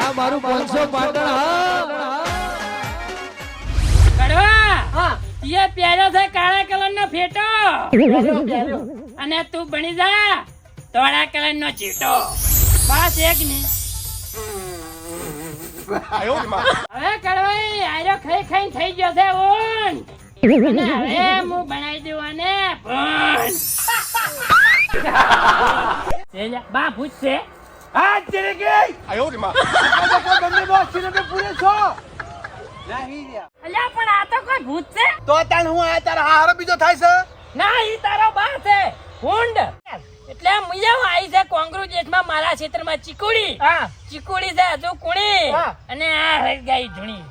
આ મારું 500 પાટણ હા કડવા હા તીએ પહેર્યો છે કાળા કલરનો ફેટો અને તું બની જા ધોળા કલરનો ચીટો બસ એક ની હવે કડવાઈ આયરો ખાઈ ખાઈ થઈ ગયો છે ઊન અને હવે હું બનાવી દઉં અને ભૂન બા પૂછશે આ ચીરે ગઈ તમને બોસ ચીરે પે પૂરે છો અલ્યા પણ આ તો કોઈ ભૂત છે તો તાણ હું આ તારા હારો બીજો થાય છે ના ઈ તારો બા છે હુંડ એટલે મુયે આવી છે કોંગ્રેસમાં મારા ક્ષેત્રમાં ચીકુડી હા ચીકુડી છે હજુ કુણી અને આ રહી ગઈ ધૂણી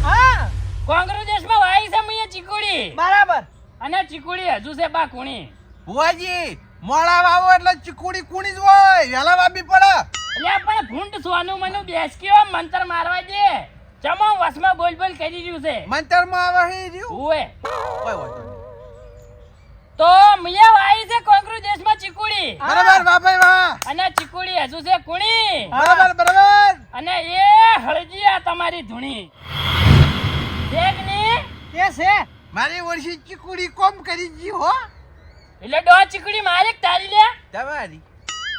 હા કોંગ્રેસમાં આવી છે મુયે ચીકુડી બરાબર અને ચીકુડી હજુ છે બા કુણી ભુવાજી મોળા વાવો એટલે ચીકુડી કુણી જ હોય વેલા વાબી પડે એટલે પણ ભૂંડ સોનું મનું બેસક્યો મંતર મારવા દે ચમો વસમાં બોલ બોલ કરી રહ્યું છે મંતર માં આવે હી રહ્યું ઓએ ઓય ઓય તો મિયા વાઈ છે કોંગ્રેસમાં ચીકુડી બરાબર વાહ ભાઈ વાહ અને ચીકુડી હજુ છે કુણી બરાબર બરાબર અને એ હળજીયા તમારી ધૂણી દેખની કે છે મારી વર્ષી ચીકુડી કોમ કરી જી હો એટલે ડો ચીકુડી મારે તારી લે તમારી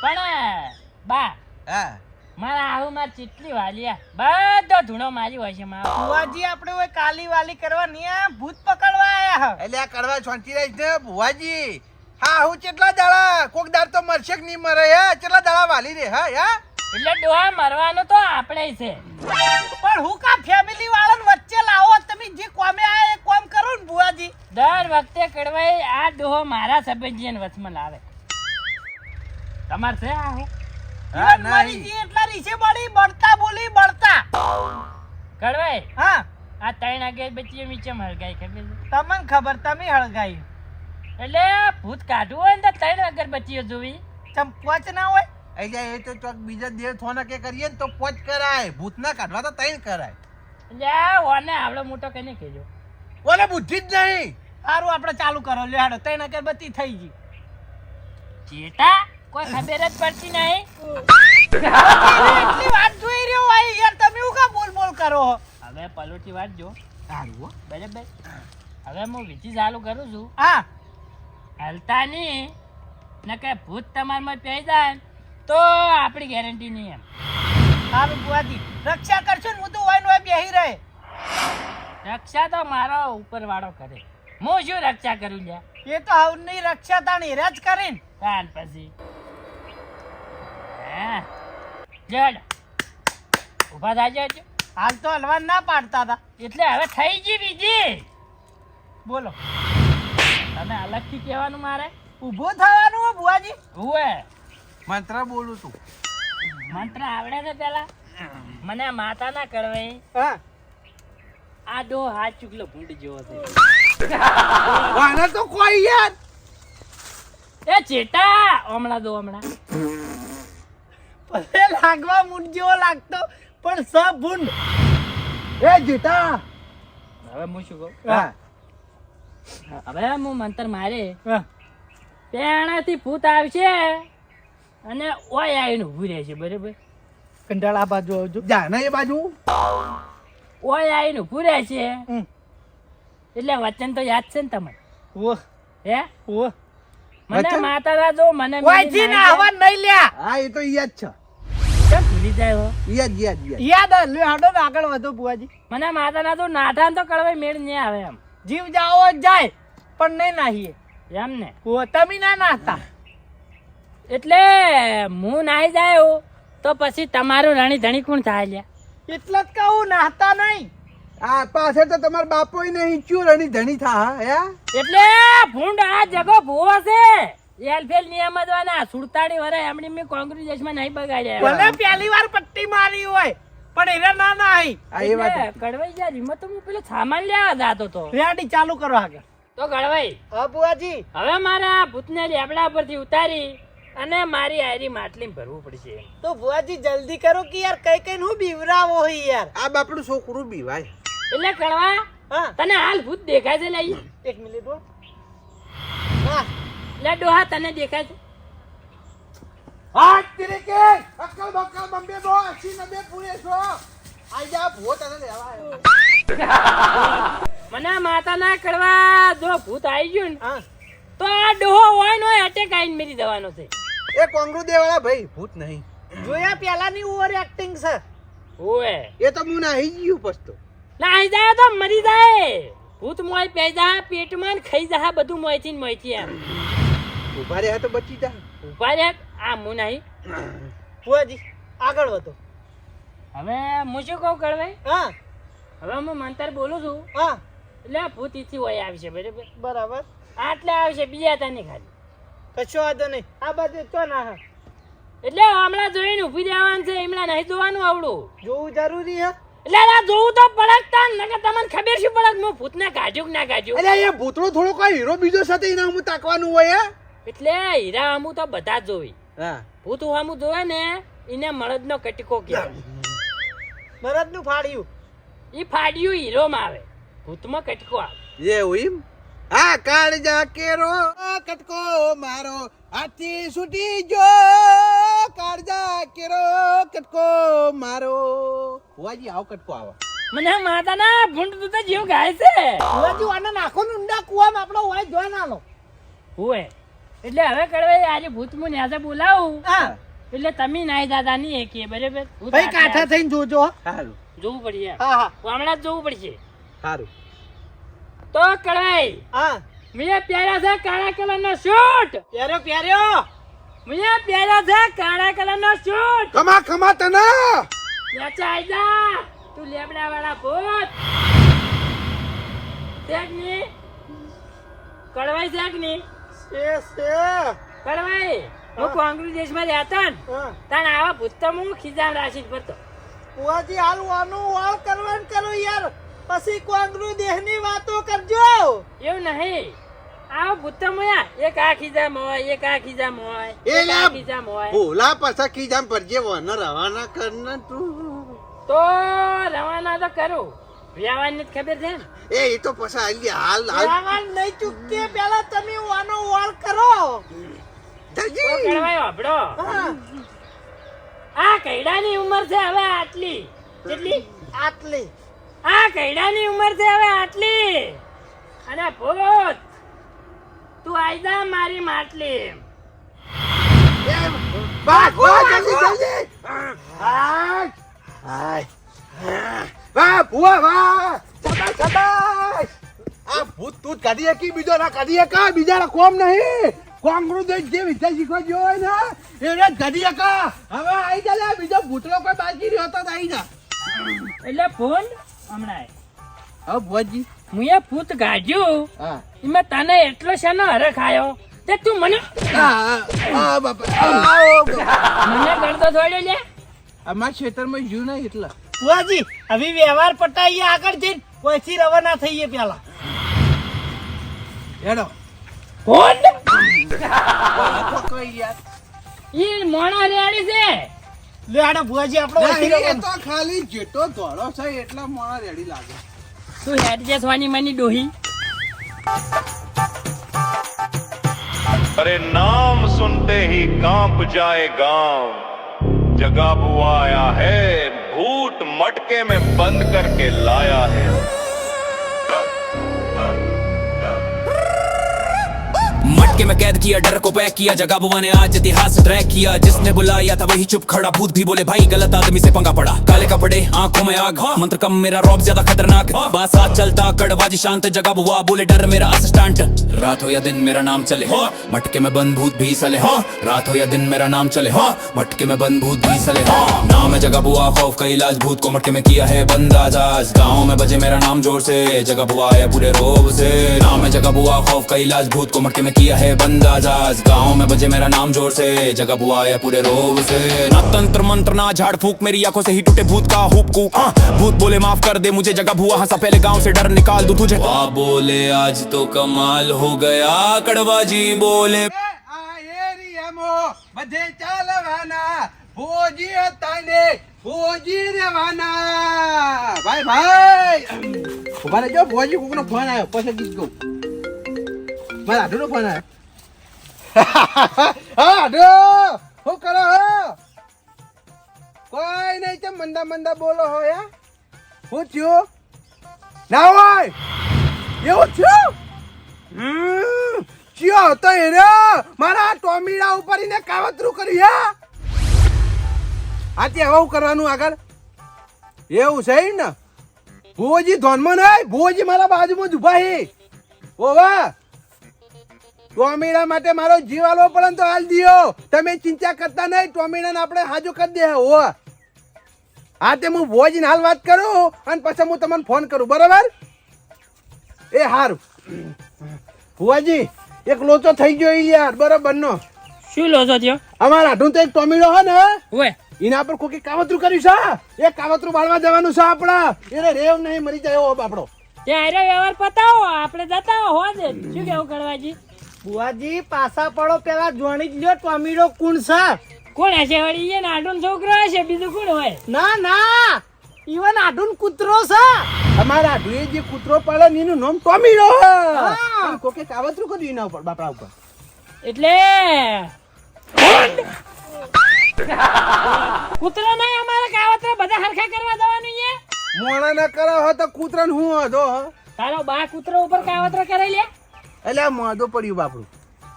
પણ બા હા મારા આવું માર ચીટલી વાલિયા બધો ધૂણો મારી હોય છે મારા ભુવાજી આપણે ઓય કાલી વાલી કરવા ની આ ભૂત પકડવા આયા એટલે આ કડવા છોંટી રહી છે ભુવાજી હા હું કેટલા દાડા કોક દાડ તો મરશે કે નહીં મરે હે કેટલા દાડા વાલી રે હા યા એટલે ડોહા મરવાનું તો આપણે છે પણ હું કા ફેમિલી વાળાને વચ્ચે લાવો તમે જે કોમે આયા એ કોમ કરો ને ભુવાજી દર વખતે કડવાઈ આ ડોહો મારા સંબંધીને વચમાં લાવે તમાર છે આ હું હા મારી નહીં જી એટલા રીસે બળી બળતા બોલી બળતા કડવાઈ હા આ 3 અગરબત્તીઓ નીચે હળગાઈ ખબર છે તમને ખબર તમે હળગાઈ એટલે ભૂત કાઢવું હોય ને તો 3 અગરબત્તીઓ જોવી ચંપવાચ ના હોય એટલે એ તો ચોક બીજા દેવ થોના કે કરીએ ને તો પોચ કરાય ભૂત ના કાઢવા તો તૈન કરાય એટલે આ ઓને આવડો મોટો કને કહેજો ઓલે બુદ્ધિ જ નહીં સારું આપણે ચાલુ કરો લે હાડો 3 અગરબત્તી થઈ ગઈ ચેટા કોઈ ખબર જ પડતી નહીં એટલી વાત જોઈ રહ્યો હોય યાર તમે હું કા બોલ બોલ કરો હવે પલોટી વાત જો સારું હો બરાબર હવે હું વિધિ ચાલુ કરું છું હા હલતા નહીં ને કે ભૂત તમારમાં પહેરી જાય તો આપણી ગેરંટી નહીં એમ સારું ભુવાજી રક્ષા કરશો ને હું તો ઓય નોય બેહી રહે રક્ષા તો મારો ઉપર વાળો કરે હું શું રક્ષા કરું લ્યા એ તો હવની રક્ષા તાણી રજ કરીને તાન પછી હા જડ ઊભા થાય છે હાલ તો હલવા ના પાડતા હતા એટલે હવે થઈ ગઈ બીજી બોલો તમે અલગથી કહેવાનું મારે ઊભો થવાનું હો ભુવાજી હુએ મંત્ર બોલું તું મંત્ર આવડે છે પેલા મને માતા ના કરવે હા આ ડો હાથ ચૂકલો ભૂંડ જેવો છે વાના તો કોઈ યાર એ ચેટા હમણાં દો હમણાં ભલે લાગવા મૂંડ જેવો લાગતો પણ સ ભૂંડ એ જીતા હવે હું શું કહું હા હવે હું મંત્ર મારે હા પેણાથી ભૂત આવશે અને ઓય આવીને ઊભું રહેશે બરાબર કંટાળા બાજુ આવજો જા ને એ બાજુ ઓય આવીને ઊભું રહેશે એટલે વચન તો યાદ છે ને તમને ઓ હે ઓ મને વચન? માતા ના દો મને વાંચી ના હવા નહીં લ્યા હા એ તો યાદ છે કેમ ભૂલી જાય હો યાદ યાદ યાદ યાદ લે હાડો ને આગળ વધો ભુવાજી મને માતા ના દો નાઠા તો કળવાય મેળ નહીં આવે એમ જીવ જાઓ જ જાય પણ નહીં નાહીએ એમ ને ઓ તમે ના નાતા એટલે હું નાહી જાય તો પછી તમારું રણી ધણી કોણ થાય લ્યા એટલે જ કહું નાહતા નહીં આ પાછળ તો તમાર બાપોય નહીં ચૂર અને ધણી થા હે એટલે ભૂંડ આ જગો ભૂવો છે એલફેલ નિયમદવાના સુડતાળી વરે એમની મેં કોંગ્રેસમાં નહીં બગાડ્યા ભલે પહેલી વાર પટ્ટી મારી હોય પણ એને ના નાહી આ એ વાત એટલે કડવાઈ જાય રીમત તો હું પેલો સામાન લેવા જાતો તો રેડી ચાલુ કરો આગળ તો કડવાઈ હા બુઆજી હવે મારે આ ભૂતને લેબડા પરથી ઉતારી અને મારી આયરી માટલી ભરવું પડશે તો બુઆજી જલ્દી કરો કે યાર કઈ કઈ નું બીવરાવો હોય યાર આ બાપડું છોકરું બીવાય એટલે કડવા હા તને હાલ ભૂત દેખાય છે લઈ એક મિનિટ હો હા લે ડોહા તને દેખાય છે હાથ તેરે કે અક્કલ બક્કલ બંબે બો અસી નબે પૂરે છો આઈ જા ભૂવો તને લેવા આવ્યો. મને માતા ના કરવા જો ભૂત આવી ગયું ને તો આ ડોહો હોય નો અટેક આઈને મેરી દેવાનો છે. એ કોંગરુ દેવાળા ભાઈ ભૂત નહીં જોયા પેલાની ઓવર એક્ટિંગ છે. ઓએ એ તો હું નાહી ગયું પસ્તો નાહી જાય તો મરી જાય. ભૂત મોય પે જા પેટમાં ને ખાઈ જા બધું મોયથી ને મોયથી એમ. ઉભા રહ્યા તો બચી જા. ઉભા રે આ મુ નહીં. ભુવાજી આગળ વધો. હવે હું શું કહું કળવાઈ? હા હવે હું મંતર બોલું છું હા એટલે આ ભૂત ઈથી હોય આવશે બરાબર. બરાબર. આટલે આવશે બીજા તા નહીં ખાલી. કશો વાંધો નહીં. આ બાજુ ચો ના હા એટલે હમણાં જોઈને ઊભી રહેવાનું છે એમના નહીં જોવાનું આવડું. જોવું જરૂરી હે. એટલે આ જોવું તો પડકતા નકર તમને ખબર શું પડક હું ભૂતને કાઢ્યું કે ના કાઢ્યું. અરે એ ભૂતળો થોડો કોઈ હીરો બીજો સાથે એના હું તાકવાનું હોય એટલે હીરા હમું તો બધા જ જોવી. હા ભૂત હમું જોવે ને એને મળદનો કટકો કહેવાય. મરદનું ફાડ્યું. ઈ ફાડ્યું હીરોમાં આવે, ભૂતમાં કટકો આવે. એવું એમ હા કાળજા કેરો કટકો મારો હાથી છૂટી જો કાળજા કેરો કટકો મારો ભુવાજી આવો કટકો આવો મને માતાના ભૂંડ તું તો જીવ ગાય છે. ભુવાજી આને નાખો ને ઊંડા કુવામાં આપણો હોય જોઈ નાનો. હોય એટલે હવે કળવાઈ આજે ભૂત હું ન્યાસે બોલાવું હા એટલે તમે નાઈ દાદા ની કે બરાબર. ભૂત ભાઈ આટલે કાઠા થઈને જોજો. સારું જોવું પડશે. હા હા હમણાં જ જોવું પડશે. સારું તો કળવાઈ હા મેં પહેર્યા છે કાળા કલર નો શૂટ. પ્યાર્યો પ્યાર્યો. મેં પહેર્યા છે કાળા કલર નો શૂટ. ખમા ખમા તના યાચા આઈજા તું લેબડા વાળા ભૂત શેકની કળવાઈ શેકની છે કળવાઈ હું કોંગ્રેસ દેશમાં રહેતો ને હા તાણ આવા ભૂત તો હું ખીજામ રાશી જ ભરતો. ભુવાજી હાલ વાનું વાળ કરવાનું કરો યાર. પછી કોંગરુ દેહની વાતો કરજો. એવું નહીં આવા ભૂત તો મોયા એક આ ખીજામ હોય એક આ ખીજામ હોય એ એક આ લા ખીજામ હોય ભોલા પાછા ખીજામ પરજે વન રવાના કરના તું તો રવાના તો કરું. વ્યવહારની જ ખબર છે ને એ તો પાછા આલી હાલ હાલ રાવણ નહીં ચૂકતે પહેલા તમે વાનો વાળ કરો. તો જલ્દી કળવાઈ વાપરો. હા આ કૈડાની ઉંમર છે હવે આટલી. કેટલી? આટલી. આ કૈડાની ઉંમર છે હવે આટલી. અને ભૂત તું આઈ જા મારી માટલી. બસ બસ જલ્દી જલ્દી હાય હાય વાહ ભુવા વાહ સબાઈ સબાઈ આ ભૂત તું કાઢી કી બીજો ના કાઢી કા બીજા કોમ નહીં કોંગરુ દે જે વિદ્યા શીખવા જો હોય ને એને કાઢી કા હવે આઈ જા લે બીજો ભૂતરો કોઈ બાકી રહ્યો તો આઈ જા એટલે ફોન હમણાં હા ભુવાજી હું એ ભૂત ગાઢ્યું હા એમાં તને એટલો શાનો હરખ આયો તે તું મને આ બાપા મને ગળતો થોડ્યો લે. અમાર ખેતરમાં જીવ નહીં એટલા ભુવાજી હવે વ્યવહાર પટાઈએ આગળ જઈને પછી રવાના થઈએ પેલા. હેડો ફોન કોઈ યાર ઈ મોણો રેડી છે. લે આડો ભુવાજી આપણો પછી એ રવાના. તો ખાલી જેટલો ધોળો છે એટલા મોણા રેડી લાગે તું હેડ જે સોની મની ડોહી. अरे नाम सुनते ही कांप जाए गांव जगह बुआ आया है भूत मटके में बंद करके लाया है मटके में कैद किया डर को पैक किया जगह बुआ ने आज इतिहास ट्रैक किया जिसने बुलाया था वही चुप खड़ा भूत भी बोले भाई गलत आदमी से पंगा पड़ा काले कपड़े आंखों में आग मंत्र कम मेरा रौब ज्यादा खतरनाक बात साथ चलता कड़वाजी शांत जगह बुआ बोले डर मेरा असिस्टेंट रात हो या दिन मेरा नाम चले हो मटके में बंद भूत भी सले हो रात हो या दिन मेरा नाम चले हो मटके में बंद भूत भी सले हो नाम है जगह बुआ खौफ का इलाज भूत को मटके में किया है बंद आजाज गाँव में बजे मेरा नाम जोर से जगह बुआ आया पूरे रोब से नाम है जगह बुआ खौफ का इलाज भूत को मटके में किया है बंद आजाज गाँव में बजे मेरा नाम जोर से जगह बुआ आया पूरे रोब से ना तंत्र मंत्र ना झाड़ फूक मेरी आंखों से ही टूटे भूत का हुप कूक भूत बोले माफ कर दे मुझे जगह बुआ हंसा पहले गाँव से डर निकाल दूं तुझे बोले आज तो कमाल हो गया कड़वाजी बोले આ એરિયામાં બધે ચાલવાના ભોજી હતા ને ભોજી રહેવાના ભાઈ ભાઈ ઉભા રહેજો ભોજી કોકનો ફોન આવ્યો પછી ગીત ગયું મારા આઢુનો ફોન આવ્યો હા આઢો શું કરો હો? કોઈ નહીં છે મંદા મંદા બોલો હો યા. શું થયું? ના હોય એવું થયું? ચિયો હતો એ રે મારા ટોમીડા ઉપર એને કાવતરું કર્યું હે. આથી હવે શું કરવાનું આગળ? એવું છે ને ભુવોજી ધોનમાં નહીં, ભુવોજી મારા બાજુમાં જ ઊભા છે. ઓવા ટોમીડા માટે મારો જીવ આલવો પડે ને તો હાલ દિયો. તમે ચિંતા કરતા નહીં, ટોમીડાને આપણે હાજુ કરી દે. ઓ હા તે હું ભુવોજીને હાલ વાત કરું અને પછી હું તમને ફોન કરું, બરાબર? એ હારું. ભુવાજી એક લોચો થઈ ગયો ઈ યાર, બરાબર નો. શું લોચો થયો? અમારા આઢું તો એક ટોમીડો હે ને ઓય એના પર કોઈ કાવતરું કર્યું છે. એ કાવતરું બાળવા જવાનું છે આપડા. એને રેવ નહીં મરી જાય એવો બાપડો. તે આરે વ્યવહાર પતાવો, આપણે જતા હો દે. શું કેવું કરવાજી? બુઆજી પાછા પડો પેલા જોણી જ લ્યો ટોમીડો કોણ છે? કોણ હશે વળી? એ નાડું છોકરો હશે, બીજું કોણ હોય? ના ના ઈવન આડુન કૂતરો છે. અમારા આઢુએ જે કૂતરો પાડે ને એનું નામ ટોમીડો હે. હા. અને કોકે કાવતરું કર્યું એના ઉપર બાપડા ઉપર. એટલે કૂતરો નહીં, અમારે કાવતરા બધા હરખા કરવા જવાનું છે. મોણા ના કરો હો તો કૂતરાને હું હતો. તારો બા કૂતરો ઉપર કાવતરા કરાઈ લે. એટલે આ મોઢો પડ્યું બાપડું.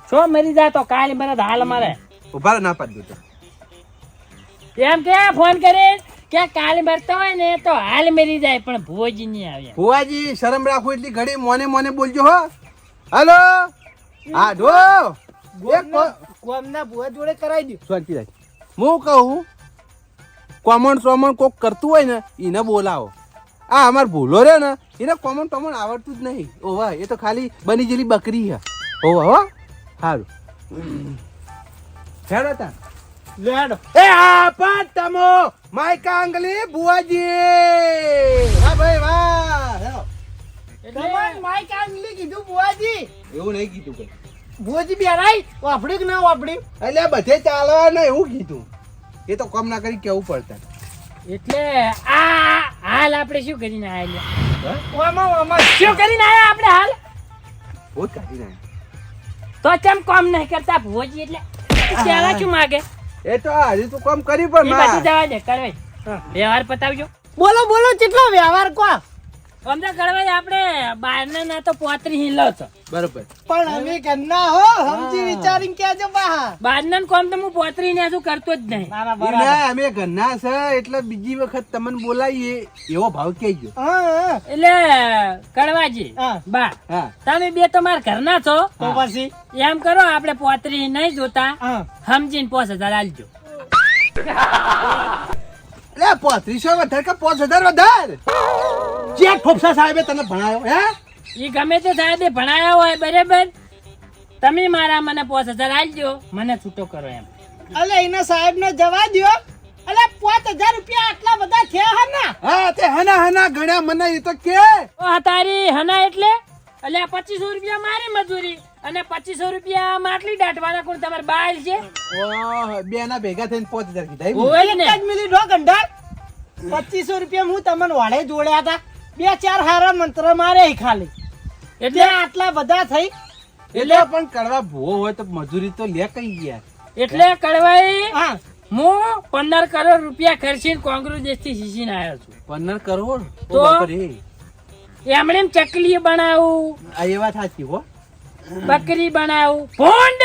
છો મરી જાય તો કાલે મને હાલ મારે ઉભા ના પાડી દો. એમ કે ફોન કરે કે કાલે મરતા હોય ને તો હાલ મરી જાય, પણ ભોજી નહીં આવ્યા. ભુવાજી શરમ રાખો એટલી ઘડી મોને મોને બોલજો હો. હાલો હા ઢો ગોમના બુઆ જોડે કરાવી દો. શાંતિ રાખ. હું કહું કોમન સોમન કોક કરતું હોય ને એને બોલાવો. આ અમાર ભૂલો રે ને એને કોમન ટોમન આવડતું જ નહીં. ઓવા એ તો ખાલી બની જેલી બકરી છે. ઓવા હો સારું હેડો તા લેડો. એ આ પાટમો માઈકા અંગલી બુઆજી. હા ભાઈ વાહ હેડો. તમારે માઈક આંગલી કીધું બુઆજી. એવું નહીં કીધું કઈ. બુઆજી બેરાઈ વાપડી કે ના વાપડી? એટલે બધે ચાલવા ને એવું કીધું. એ તો કમ ના કરી કેવું પડતા. એટલે આ હાલ આપણે શું કરીને આયા? ઓમાં ઓમાં શું કરીને આયા આપણે હાલ? બહુ કાઢી નાખે. તો ચમ કામ નહીં કરતા ભોજી? એટલે પેલા શું માગે? એ તો હજી તું કામ કરી પણ એ માં. બધું જવા દે, કરવાય વ્યવહાર પતાવજો. બોલો બોલો કેટલો વ્યવહાર કો? અમને કરવાય આપણે બારના ના તો 35 હિલો છો. બરોબર. પણ અમે ઘરના હો સમજી વિચારીને કેજો બા. બારના કામ તો હું 35 ને હજુ કરતો જ નહીં. ના ના ઈ બરાબર. ના, અમે ઘરના છે એટલે બીજી વખત તમને બોલાવીએ એવો ભાવ કહેજો. હા એટલે કડવાજી હા. બા હા તમે બે તો મારા ઘરના છો, તો પછી એમ કરો આપણે 35 નહીં જોતા, હા સમજીને 5000 આલજો. એટલે 3500 વધારે કે 5000 વધારે? જે ફોફસા સાહેબે તને ભણાયો હે? ઈ ગમે તે સાહેબે ભણાયા હોય બરાબર, તમે મારા મને 5000 આલજો, મને છૂટો કરો એમ. અલે એના સાહેબ ને જવા દ્યો. અલે 5000 રૂપિયા આટલા બધા થયા હે ને? હા તે હના હના ગણ્યા મને એ તો કે. ઓ તારી હના એટલે 2500 રૂપિયા મારી મજૂરી અને 2500 રૂપિયા માટલી દાટવાના. કોણ તમારે બાલ છે? ઓહ બે ના ભેગા થઈને 5000 કીધા એમ ને? હોય ને. એક જ મિનિટ હો ગંઢાર. 2500 રૂપિયા હું તમને વાળે જોડ્યા હતા. બે ચાર હારા મંત્ર મારે ખાલી એટલે એટલે આટલા બધા થઈ. એટલે પણ કરવા ભૂવો હોય તો મજૂરી તો લે કઈ ગયા. એટલે કડવાઈ હા હું 15 કરોડ રૂપિયા ખર્ચીને કોંગ્રેસ દેશથી શીશીને આવ્યો છું. 15 કરોડ? તો? ઓ બાપરે. એમણે ચકલી બનાવું, આ એ વાત સાચી હો. બકરી બનાવું, ભૂંડ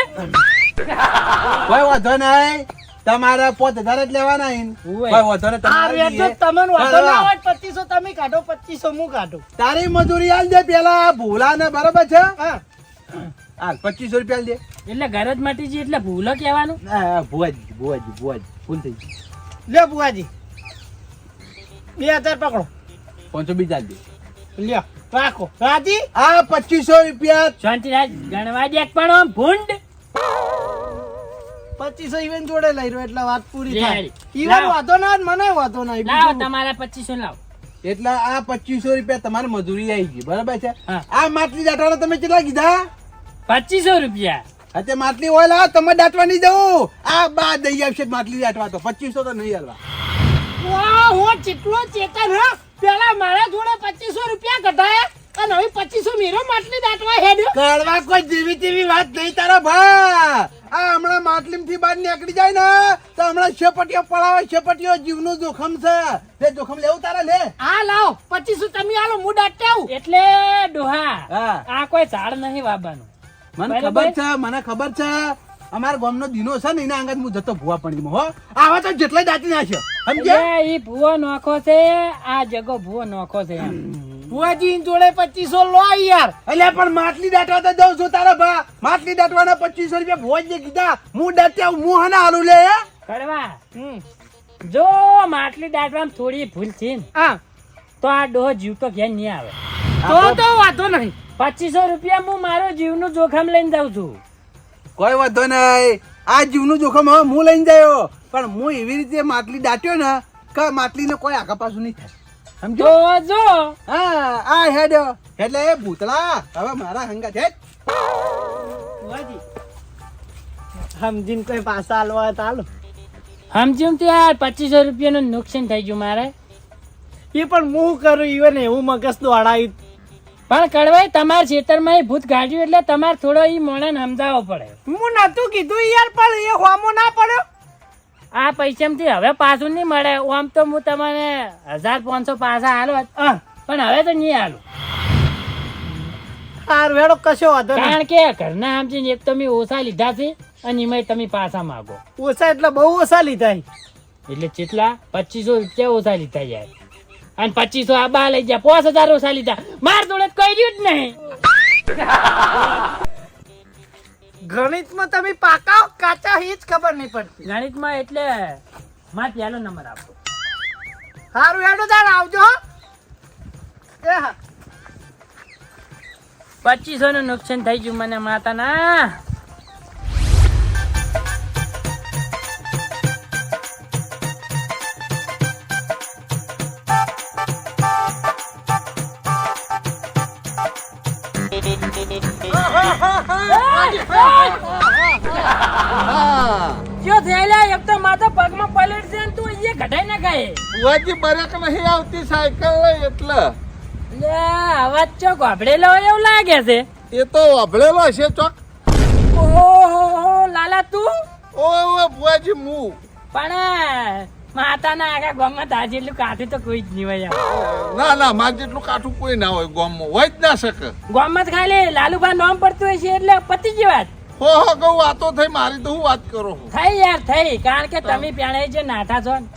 કોઈ વાંધો નહીં, તમારે 5000 જ લેવાના હે. હોય. કોઈ વાંધો નહીં, આ તમારે રેટ દઈએ. તમને વાંધો ના હા. હોય 2500 તમે કાઢો 2500 હું કાઢું. તારી મજૂરી આલ દે પેલા ભૂલા ને, બરોબર છે? હા હાલ 2500 રૂપિયા આલ દે. એટલે ઘર જ મટી ગઈ એટલે ભૂલો કહેવાનું. ભુવાજી ભૂલ થઈ ગઈ. લ્યો બુઆજી 2000 પકડો. 500 બીજા આલ દે. લ્યો રાખો રાજી. આ 2500 રૂપિયા શાંતિ રાજ ગણવા દે પણ આમ ભૂંડ 2500 ઇવન જોડે લઈ રહ્યો એટલે વાત પૂરી લે થાય. હારી. ઇવન લાવો. વાંધો ના હોય, મને વાંધો ના હોય. લાવો બીજું તમારા 2500 લાવો. એટલે આ 2500 રૂપિયા તમારી મજૂરી આવી ગઈ, બરાબર છે? હા. આ માટલી દાટવાના તમે કેટલા કીધા? 2500 રૂપિયા. હા તે માટલી હોય લાવ, તમે દાટવા નહીં જવું. આ બા દઈ આવશે માટલી દાટવા તો 2500 તો નહીં હાલવા. વાહ, હું ચેટલો ચેતન હા. પેલા મારા જોડે 2500 રૂપિયા કઢાયા અને હવે 2500 મેરો માટલી દાટવા હેડ્યો. કડવા કોઈ જીવી તેવી વાત નહીં તારા ભા. આ હમણાં માટલીમથી બહાર નીકળી જાય ને તો હમણાં છેપટીઓ પડાવે, છેપટીઓ જીવનું જોખમ છે. તે જોખમ લેવું તારે લે. હા લાવો 2500 તમે આલો હું દાટે આવું. એટલે ડોહા હા. આ કોઈ ઝાડ નહીં વાવવાનું. મને બરાબર. ખબર છે, મને ખબર છે. અમારા ગામનો દીનો છે ને એના આગળ હું જતો ભૂવા પડીમાં હો. આવા તો જેટલા દાટી નાખ્યો સમજ્યા. એટલે ઈ ભૂવો નોખો છે, આ જગો ભૂવો નોખો છે એમ. ભુવાજી જોડે 2500 લો યાર. એટલે પણ માટલી દાટવા તો દઉં છું તારા ભા. માટલી દાટવાના 2500 રૂપિયા ભોજ કીધા. હું દાટે આવું, હું હને હાલું લે. કરવા જો માટલી દાટવામાં થોડી ભૂલ છે ને, હા તો આ ડોહો જીવતો ઘેર નહીં આવે. તો વાંધો નહીં. 2500 રૂપિયા હું મારો જીવનું જોખમ લઈને જાઉં છું. કોઈ વાંધો નહીં. આ જીવનું જોખમ હવે હું લઈને જાયો, પણ હું એવી રીતે માટલી દાટ્યો ને કે માટલીને કોઈ આગા પાછું નહીં થાય સમજો. તો જો હા આ હેડ એટલે એ ભૂતળા હવે મારા હંગા છે. ભુવાજી સમજીને કોઈ પાછા આલવા તો આલો. સમજ્યું તે યાર 2500 રૂપિયાનું નુકસાન થઈ ગયું મારે. એ પણ હું કરું ઈવન એવું મગજ દોડાયું. પણ કડવાઈ તમારા ખેતરમાં ભૂત ગાડ્યું એટલે તમારે થોડો ઈ મોણાને સમજાવવો પડે. હું નતું કીધું યાર પણ એ હોમો ના પડ્યો. આ પૈસામાંથી હવે પાછું નહીં મળે. આમ તો હું તમને 1500 પાછા હાલત, પણ હવે તો નહીં હાલું. હાર વેડો કશો વાંધો નહીં. કારણ કે ઘરના સમજીને એક તો મેં ઓછા લીધા છે અને એમાં તમે પાછા માગો ઓછા એટલે બહુ ઓછા લીધા. એટલે કેટલા 2500 રૂપિયા ઓછા લીધા યાર. અને 2500 આ બા લઈ ગયા, 5000 ઓછા લીધા. માર જોડે કોઈ રહ્યું જ નહીં. ગણિતમાં તમે પાકા કાચા એ જ ખબર નહીં પડતી. ગણિતમાં એટલે માર પહેલો નંબર આપો. હારું હેડો તાણ આવજો હો. એ હા 2500 નું નુકસાન થઈ ગયું મને માતાના. જો થયેલા એક તો માથા પગમાં પલટ છે ને તું એ ઘટાઈ ના ખાય. ભુવાજી બરેક નહીં આવતી સાયકલ લઈ એટલે લે અવાજ ચો ગોભડેલો હોય એવું લાગે છે. એ તો વાભળેલો છે ચોક. ઓહો લાલા તું ઓ ભુવાજી હું પણ માતાના આખા ગામમાં તાર જેટલું કાઠું તો કોઈ જ નહીં હોય. ના ના માર જેટલું કાઠું કોઈ ના હોય ગામમાં હોય જ ના શકે. ગામમાં જ ખાલી લાલુભા નામ પડતું હોય છે એટલે પતી ગઈ વાત. હો ગૌ વાતો થઈ મારી તો હું વાત કરો છું. થઈ યાર થઈ, કારણ કે તમે પેણે જે નાઠા છો ને.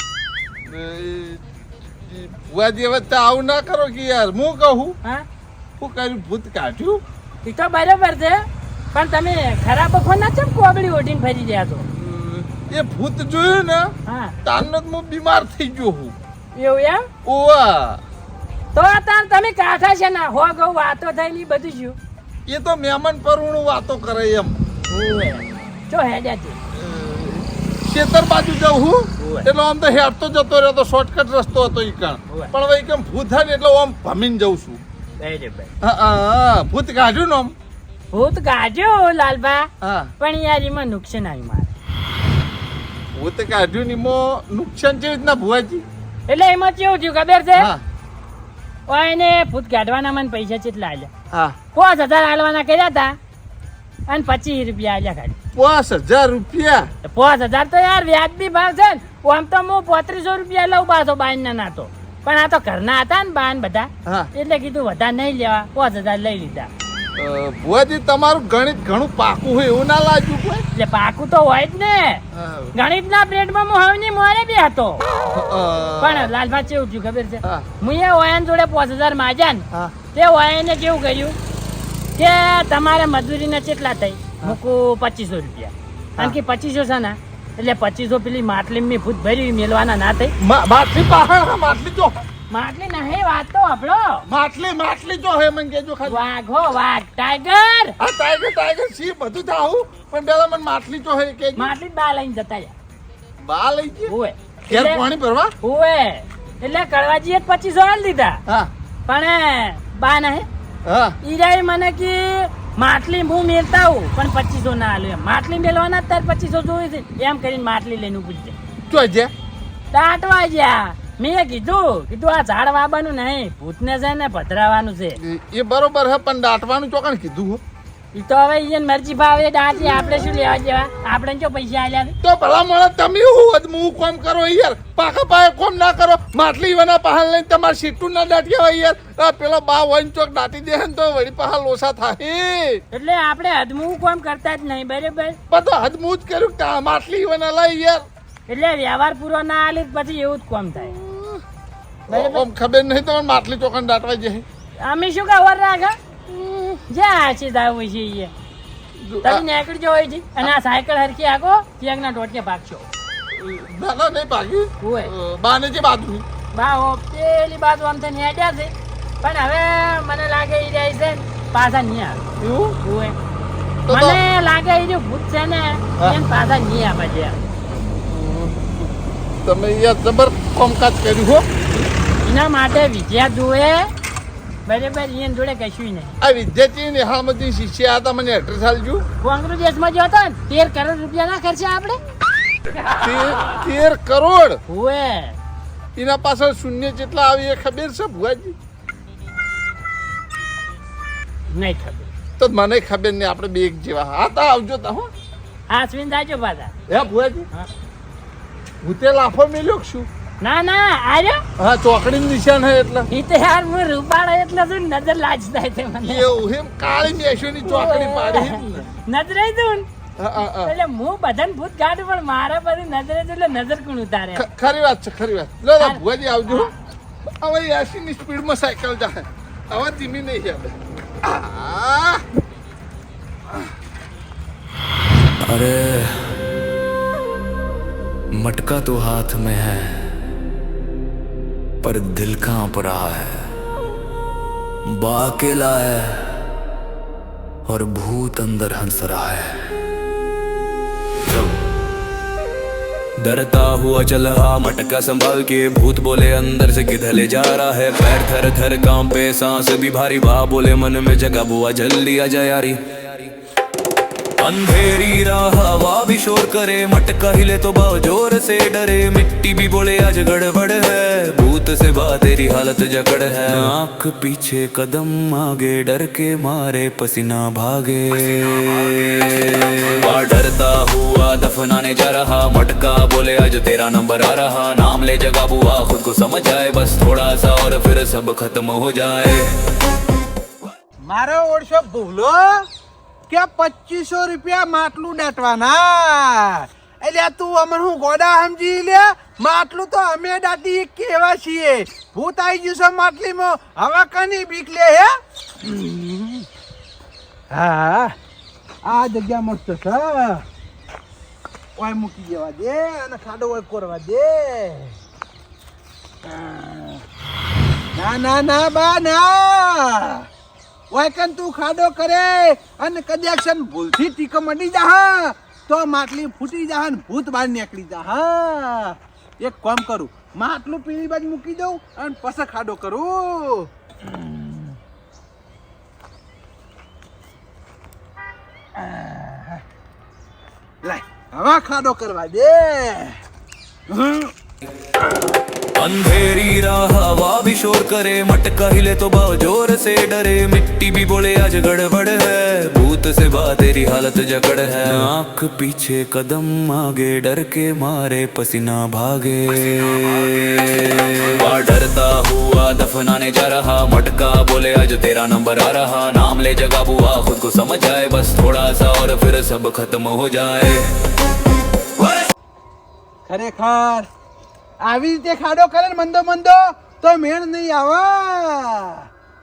ભુવાજી હવે તો આવું ના કરો કે યાર હું કહું હા હું કર્યું ભૂત કાઢ્યું. એ તો બરોબર છે, પણ તમે ખરાબ બખો ના ચમ કોબડી ઓઢીને ફરી રહ્યા છો. એ ભૂત જોયું ને હા તારનો જ હું બીમાર થઈ ગયો હું. એવું એમ? ઓવા તો તાર તમે કાઠા છે ને હો ગૌ વાતો થયેલી બધું શું. એ તો મહેમાન પરવણું વાતો કરે એમ. ચો હેડ્યા છે ખેતર બાજુ જાઉં હું એટલે આમ તો હેડતો જતો રહ્યો તો શોર્ટકટ રસ્તો હતો ઈ કણ. પણ હવે કેમ ભૂત થાય ને એટલે આમ ભમીને જઉં છું. હા ભૂત કાઢ્યું ને આમ. ભૂત કાઢ્યો લાલબા, હા પણ યાર એમાં નુકસાન આવ્યું મારે. ભૂત કાઢ્યું ને એમાં નુકસાન કેવી રીતના ભુવાજી? એટલે એમાં કેવું થયું ખબર છે? હા ઓયને ભૂત કાઢવાના મને પૈસા કેટલા આલ્યા? હા 5000 આલવાના કર્યા હતા અને 25 રૂપિયા આલ્યા ખાલી. 5000 રૂપિયા? 5000 તો યાર વ્યાજબી ભાવ છે ને. આમ તો હું 3500 રૂપિયા લઉં પાછો બાઈન ના નાતો, પણ આ તો ઘરના હતા ને બાન બધા, હા એટલે કીધું વધારે નહીં લેવા, 5000 લઈ લીધા. ભુવાજી તમારું ગણિત ઘણું પાકું હોય એવું ના લાગ્યું કોઈ? એટલે પાકું તો હોય જ ને. ગણિત ના પ્લેટમાં હું હવની મોરે બી હતો. પણ લાલભા કેવું થયું ખબર છે? હા. હું એ ઓયાન જોડે 5000 માજ્યા ને, હા તે ઓયાને કેવું કર્યું કે તમારે મજૂરીના કેટલા થઈ? મૂકું 2500 રૂપિયા. કારણ કે 2500 છે ને એટલે 2500 પેલી માટલી મેં ભૂત ભરી મેલવાના ના થઈ. માટલી પાહણ માટલી જો માટલી નહીં, વાત તો આપણો માટલી જો હે મને કેજો ખાલી. વાઘ હો વાઘ, ટાઈગર. આ ટાઈગર સી બધું થાવું પણ પેલા મને માટલી જો હે કે માટલી બા લઈને જતા યાર. બા લઈ ગઈ ઓવે ઘેર પાણી ભરવા. ઓવે એટલે કડવાજીએ 2500 આલ દીધા, હા પણ બા નહીં હા ઈરાય મને કે માટલી હું મેલતા હું પણ 2500 ના આલું એમ. માટલી મેલવાના તાર 2500 જોયું છે એમ કરીને માટલી લઈને પૂછજે. જો જે દાટવા જ્યાં મેં કીધું આ ઝાડ વાવવાનું નહીં, ભૂતને છે ને પધરાવાનું છે. એ બરોબર હે, પણ દાટવાનું ચોકણ કીધું હો. ઈ તો હવે ઈયન મરજી ભાવે દાંતી, આપણે શું લેવા દેવા? આપણે જો પૈસા આલ્યા છે. તો ભલા મોણા તમે હું અદમું કોમ કરો યાર, પાકા પાયે કોમ ના કરો. માટલી વના પહાલ લઈને તમારે સીટું ના દાટ્યા હોય યાર. આ પેલો બા વન ચોક દાટી દે ને તો વળી પહાલ ઓછા થાય. એટલે આપણે હદમું કોમ કરતા જ નહીં, બરાબર? બધો હદમું જ કર્યું કે માટલી વના લાઈ યાર. એટલે વ્યવહાર પૂરો ના આલે પછી એવું જ કોમ થાય, બરાબર? ઓમ ખબર નહીં તમારે માટલી ચોકન દાટવા જાય. અમે શું ખબર રાખે જ્યાં છે જાવું છે ઈ તમે નીકળી જવો છે. અને આ સાયકલ હરખી આગો ચેકના ટોટકે ભાગશો. ના ના નહીં ભાગી. હોય બાને જે બાજુ બા હો પેલી બાજુ આમ તો નેડ્યા છે, પણ હવે મને લાગે ઈ જાય છે ને પાછા નહીં આવે. એવું હોય તો મને લાગે ઈ જો ભૂત છે ને એને પાછા નહીં આવે છે. તમે યાર જબર કોમકાજ કર્યું હો. એના માટે વિદ્યા જોવે, બરાબર? એની જોડે કશું નહીં. આ વિદ્યાર્થી નિહાળમાંથી શિષ્ય હતા, મને એડ્રેસ આલજો. કોંગ્રેસ દેશમાં જો હતો ને 13 કરોડ રૂપિયા ના ખર્ચે આપણે. 13 કરોડ હોય એના પાછળ શૂન્ય જેટલા આવી એ ખબર છે ભુવાજી? નહીં ખબર. તો મને ખબર નહીં, આપણે બે એક જેવા. હા તો આવજો તા હો. હા સ્વિન જાજો પાછા. હે ભુવાજી, હા. ભૂતે લાફો મેલ્યો કે શું? ના ના આર્યો હા, ચોકડી નિશાન હે એટલે. ઈ તો યાર હું રૂપાળો એટલે શું નજર લાજતા છે મને. એવું એમ કાળી મેશોની ચોકડી પાડી ને. નજરે દઉં હા, હા, હા. એટલે હું બધાને ભૂત કાઢું પણ મારા પછી નજરે દઉં એટલે નજર કોણ ઉતારે. ખરી વાત છે, ખરી વાત. લો લો ભુવાજી આવજો હો. હવે 80 ની સ્પીડમાં સાયકલ જાય, હવે ધીમી નહીં છે. अरे मटका तो हाथ में है पर दिल कांप रहा है, बा अकेला है और भूत अंदर हंस रहा है. डरता हुआ चल रहा मटका संभाल के, भूत बोले अंदर से किधर ले जा रहा है. पैर थर थर कांपे, सांस भी भारी, बा बोले मन में जगह बुआ जल्दी आ जा यारी. अंधेरी राह हवा भी शोर करे, मटका हिले तो बा जोर से डरे. मिट्टी भी बोले आज गड़बड़ है, भूत से बा तेरी हालत जकड़ है. आंख पीछे कदम आगे, डर के मारे पसीना भागे. बा डरता हुआ दफनाने जा रहा, मटका बोले आज तेरा नंबर आ रहा. नाम ले जगह बुआ खुद को समझ आए, बस थोड़ा सा और फिर सब खत्म हो जाए. મારો ઓળશો ભૂલો કે 2500 રૂપિયા માટલું દાટવાના. એટલે તું અમને હું ગોડા સમજી લે? માટલું તો અમે દાટી કેવા છીએ? ભૂત આવી ગયું છે માટલીમાં, હવે કની બીક લે હે? હા, આ જગ્યા મસ્ત છે. ઓય મૂકી દેવા દે અને ખાડો ઓય કોરવા દે. ના ના ના બા ના, વાયકન તું ખાડો કરે અને કદાચ ભૂલથી ટીકો મટી જા તો માટલી ફૂટી જા ને ભૂત બહાર નીકળી જા. હા, એક કામ કરું, માટલું પીળી બાજુ મૂકી દઉં અને પછી ખાડો કરું. લાય હવે ખાડો કરવા દે. अंधेरी राह हवा भी शोर करे, मटका हिले तो बा जोर से डरे. मिट्टी भी बोले आज गड़बड़ है, भूत से बा तेरी हालत जकड़ है. आंख पीछे कदम आगे, डर के मारे पसीना भागे. बा डरता हुआ दफनाने जा रहा, मटका बोले आज तेरा नंबर आ रहा. नाम ले जगह बुआ खुद को समझ आए, बस थोड़ा सा और फिर सब खत्म हो जाए. ખરેખર આવી રીતે ખાડો કરે ને મંદો મંદો તો મેળ નહીં આવે.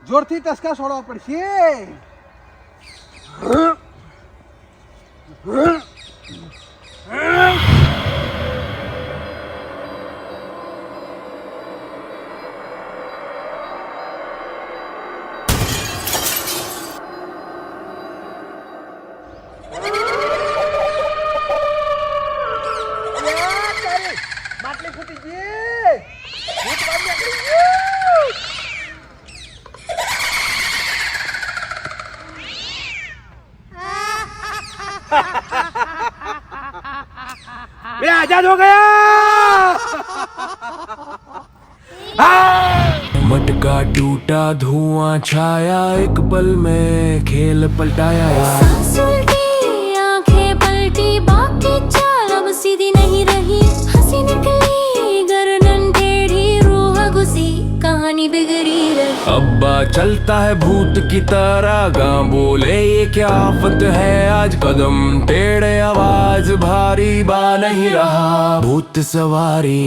જોરથી ટસકા છોડવા પડશે. માટલી ફૂટી ગઈ. ભૂત બહાર નીકળી ગયું. वे आजाद हो गया. मटका टूटा धुआं छाया एक पल में खेल पलटाया यार सुलटी आंखें पलटी बाकी चाल अब सीधी नहीं रही हंसी निकली गर्दन टेढ़ी रूह घुसी कहानी बिगड़ी रही अब्बा चलता है भूत की तरह गां बोले ये क्या आफत है आज कदम टेढ़े आवाज भारी बा नहीं रहा भूत सवारी